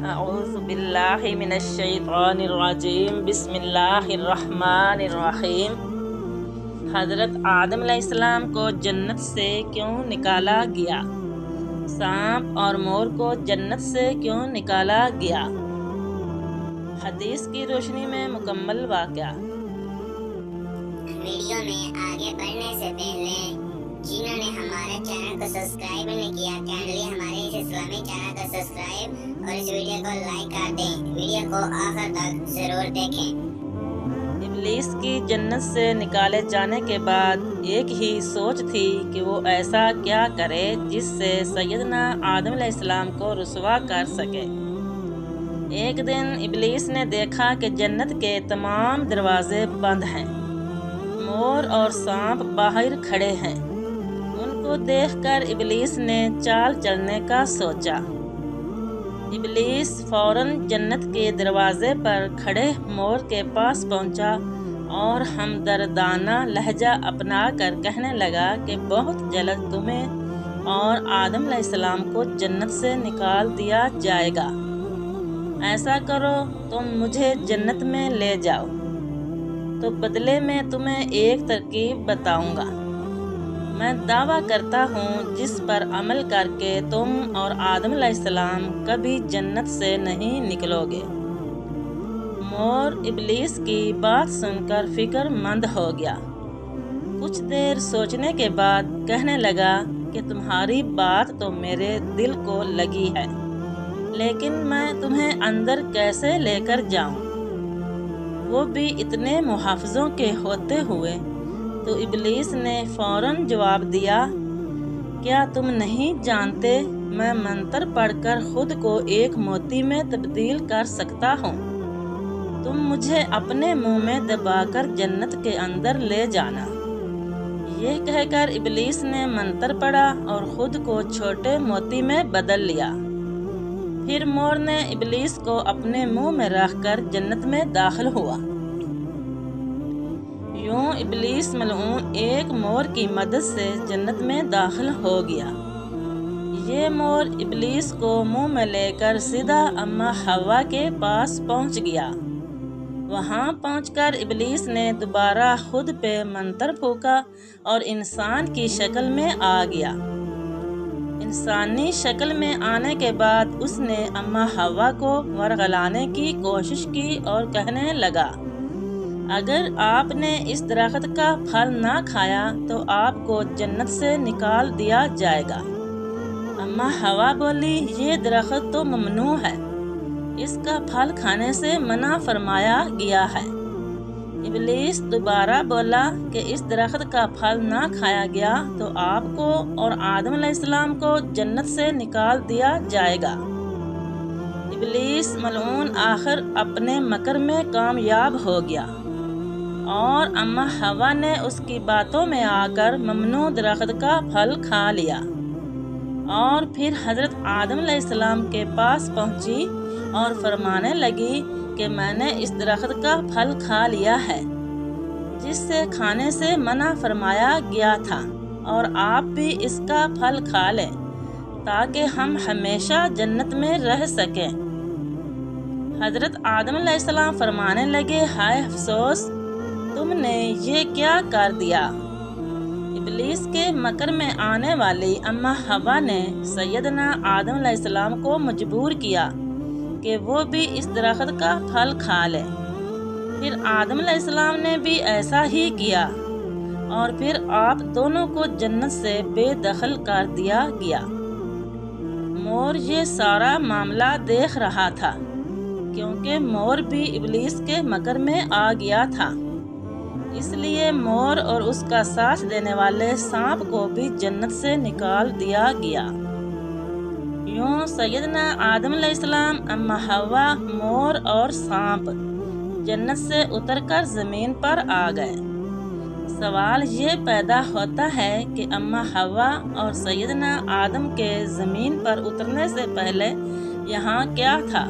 اعوذ باللہ من الشیطان الرجیم بسم اللہ الرحمن الرحیم۔ حضرت آدم علیہ السلام کو جنت سے کیوں نکالا گیا؟ سانپ اور مور کو جنت سے کیوں نکالا گیا؟ حدیث کی روشنی میں مکمل واقعہ۔ ویڈیو میں آگے بڑھنے سے پہلے جنہوں نے ہمارے چینل کو سبسکرائب نہیں کیا، کائنڈلی ہمارے اس اسلامی چینل کو سبسکرائب اور اس ویڈیو کو لائک کر دیں۔ ویڈیو کو آخر تک ضرور دیکھیں۔ ابلیس کی جنت سے نکالے جانے کے بعد ایک ہی سوچ تھی کہ وہ ایسا کیا کرے جس سے سیدنا آدم علیہ السلام کو رسوا کر سکے۔ ایک دن ابلیس نے دیکھا کہ جنت کے تمام دروازے بند ہیں، مور اور سانپ باہر کھڑے ہیں۔ ان کو دیکھ کر ابلیس نے چال چلنے کا سوچا۔ ابلیس فوراً جنت کے دروازے پر کھڑے مور کے پاس پہنچا اور ہمدردانہ لہجہ اپنا کر کہنے لگا کہ بہت جلد تمہیں اور آدم علیہ السلام کو جنت سے نکال دیا جائے گا۔ ایسا کرو، تم مجھے جنت میں لے جاؤ تو بدلے میں تمہیں ایک ترکیب بتاؤں گا۔ میں دعویٰ کرتا ہوں جس پر عمل کر کے تم اور آدم علیہ السلام کبھی جنت سے نہیں نکلو گے۔ مور ابلیس کی بات سن کر فکر مند ہو گیا۔ کچھ دیر سوچنے کے بعد کہنے لگا کہ تمہاری بات تو میرے دل کو لگی ہے، لیکن میں تمہیں اندر کیسے لے کر جاؤں، وہ بھی اتنے محافظوں کے ہوتے ہوئے؟ تو ابلیس نے فوراً جواب دیا، کیا تم نہیں جانتے میں منتر پڑھ کر خود کو ایک موتی میں تبدیل کر سکتا ہوں؟ تم مجھے اپنے منہ میں دبا کر جنت کے اندر لے جانا۔ یہ کہہ کر ابلیس نے منتر پڑھا اور خود کو چھوٹے موتی میں بدل لیا۔ پھر مور نے ابلیس کو اپنے منہ میں رکھ کر جنت میں داخل ہوا۔ یوں ابلیس ملعون ایک مور کی مدد سے جنت میں داخل ہو گیا۔ یہ مور ابلیس کو منہ میں لے کر سیدھا اماں حوا کے پاس پہنچ گیا۔ وہاں پہنچ کر ابلیس نے دوبارہ خود پہ منتر پھونکا اور انسان کی شکل میں آ گیا۔ انسانی شکل میں آنے کے بعد اس نے اماں حوا کو ورغلانے کی کوشش کی اور کہنے لگا، اگر آپ نے اس درخت کا پھل نہ کھایا تو آپ کو جنت سے نکال دیا جائے گا۔ اماں حوا بولی، یہ درخت تو ممنوع ہے، اس کا پھل کھانے سے منع فرمایا گیا ہے۔ ابلیس دوبارہ بولا کہ اس درخت کا پھل نہ کھایا گیا تو آپ کو اور آدم علیہ السلام کو جنت سے نکال دیا جائے گا۔ ابلیس ملعون آخر اپنے مکر میں کامیاب ہو گیا اور اماں حوا نے اس کی باتوں میں آ کر ممنوع درخت کا پھل کھا لیا، اور پھر حضرت آدم علیہ السلام کے پاس پہنچی اور فرمانے لگی کہ میں نے اس درخت کا پھل کھا لیا ہے جس سے کھانے سے منع فرمایا گیا تھا، اور آپ بھی اس کا پھل کھا لیں تاکہ ہم ہمیشہ جنت میں رہ سکیں۔ حضرت آدم علیہ السلام فرمانے لگے، ہائے افسوس، تم نے یہ کیا کر دیا؟ ابلیس کے مکر میں آنے والی اماں حوا نے سیدنا آدم علیہ السلام کو مجبور کیا کہ وہ بھی اس درخت کا پھل کھا لے۔ پھر آدم علیہ السلام نے بھی ایسا ہی کیا، اور پھر آپ دونوں کو جنت سے بے دخل کر دیا گیا۔ مور یہ سارا معاملہ دیکھ رہا تھا، کیونکہ مور بھی ابلیس کے مکر میں آ گیا تھا، اس لیے مور اور اس کا ساتھ دینے والے سانپ کو بھی جنت سے نکال دیا گیا۔ یوں سیدنا آدم علیہ السلام، اماں حوا، مور اور سانپ جنت سے اتر کر زمین پر آ گئے۔ سوال یہ پیدا ہوتا ہے کہ اماں حوا اور سیدنا آدم کے زمین پر اترنے سے پہلے یہاں کیا تھا،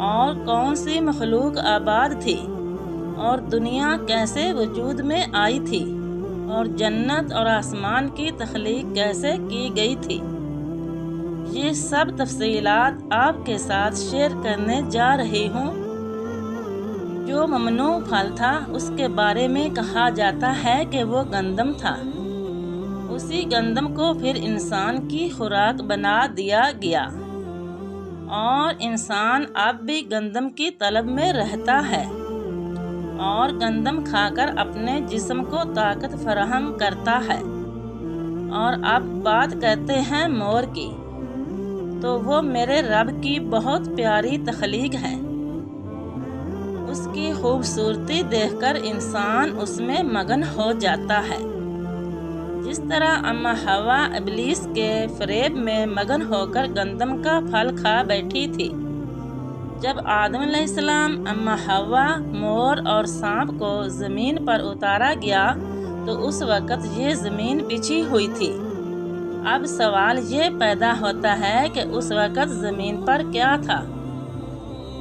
اور کون سی مخلوق آباد تھی، اور دنیا کیسے وجود میں آئی تھی، اور جنت اور آسمان کی تخلیق کیسے کی گئی تھی؟ یہ سب تفصیلات آپ کے ساتھ شیئر کرنے جا رہی ہوں۔ جو ممنوع پھل تھا اس کے بارے میں کہا جاتا ہے کہ وہ گندم تھا۔ اسی گندم کو پھر انسان کی خوراک بنا دیا گیا اور انسان اب بھی گندم کی طلب میں رہتا ہے اور گندم کھا کر اپنے جسم کو طاقت فراہم کرتا ہے۔ اور اب بات کرتے ہیں مور کی، تو وہ میرے رب کی بہت پیاری تخلیق ہے۔ اس کی خوبصورتی دیکھ کر انسان اس میں مگن ہو جاتا ہے، جس طرح اماں حوا ابلیس کے فریب میں مگن ہو کر گندم کا پھل کھا بیٹھی تھی۔ جب آدم علیہ السلام، اماں حوا، مور اور سانپ کو زمین پر اتارا گیا تو اس وقت یہ زمین بچھی ہوئی تھی۔ اب سوال یہ پیدا ہوتا ہے کہ اس وقت زمین پر کیا تھا؟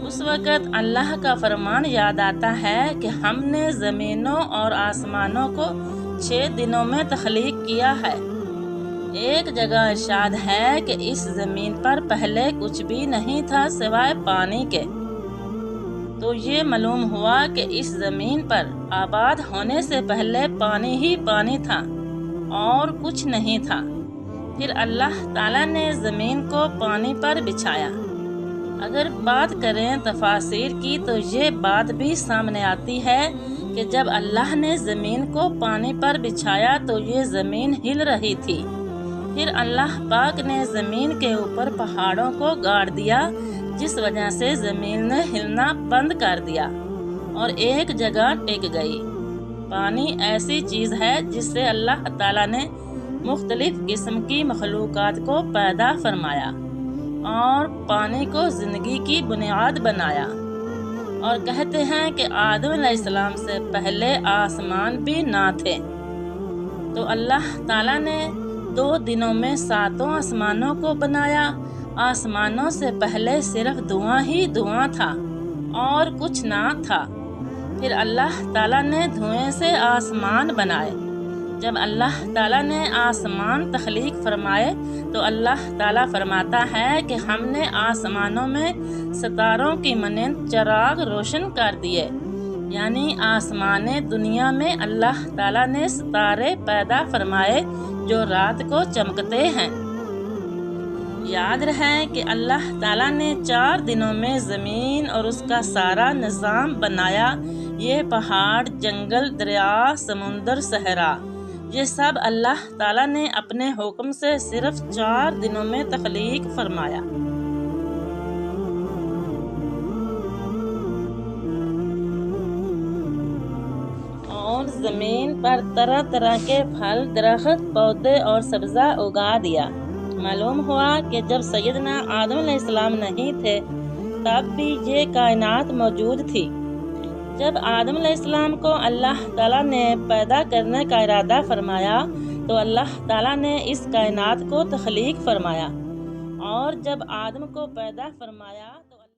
اس وقت اللہ کا فرمان یاد آتا ہے کہ ہم نے زمینوں اور آسمانوں کو 6 دنوں میں تخلیق کیا ہے۔ ایک جگہ ارشاد ہے کہ اس زمین پر پہلے کچھ بھی نہیں تھا سوائے پانی کے۔ تو یہ معلوم ہوا کہ اس زمین پر آباد ہونے سے پہلے پانی ہی پانی تھا اور کچھ نہیں تھا۔ پھر اللہ تعالیٰ نے زمین کو پانی پر بچھایا۔ اگر بات کریں تفاسیر کی تو یہ بات بھی سامنے آتی ہے کہ جب اللہ نے زمین کو پانی پر بچھایا تو یہ زمین ہل رہی تھی۔ پھر اللہ پاک نے زمین کے اوپر پہاڑوں کو گاڑ دیا، جس وجہ سے زمین نے ہلنا بند کر دیا اور ایک جگہ ٹک گئی۔ پانی ایسی چیز ہے جس سے اللہ تعالیٰ نے مختلف قسم کی مخلوقات کو پیدا فرمایا اور پانی کو زندگی کی بنیاد بنایا۔ اور کہتے ہیں کہ آدم علیہ السلام سے پہلے آسمان بھی نہ تھے، تو اللہ تعالیٰ نے 2 دنوں میں 7 آسمانوں کو بنایا۔ آسمانوں سے پہلے صرف دھواں ہی دھواں تھا اور کچھ نہ تھا۔ پھر اللہ تعالیٰ نے دھوئیں سے آسمان بنائے۔ جب اللہ تعالیٰ نے آسمان تخلیق فرمائے تو اللہ تعالیٰ فرماتا ہے کہ ہم نے آسمانوں میں ستاروں کی مانند چراغ روشن کر دیے، یعنی آسمان دنیا میں اللہ تعالیٰ نے ستارے پیدا فرمائے جو رات کو چمکتے ہیں۔ یاد رہے کہ اللہ تعالیٰ نے 4 دنوں میں زمین اور اس کا سارا نظام بنایا۔ یہ پہاڑ، جنگل، دریا، سمندر، صحرا، یہ سب اللہ تعالیٰ نے اپنے حکم سے صرف 4 دنوں میں تخلیق فرمایا۔ اور زمین پر طرح طرح کے پھل، درخت، پودے اور سبزہ اگا دیا۔ معلوم ہوا کہ جب سیدنا آدم علیہ السلام نہیں تھے تب بھی یہ کائنات موجود تھی۔ جب آدم علیہ السلام کو اللہ تعالیٰ نے پیدا کرنے کا ارادہ فرمایا تو اللہ تعالیٰ نے اس کائنات کو تخلیق فرمایا، اور جب آدم کو پیدا فرمایا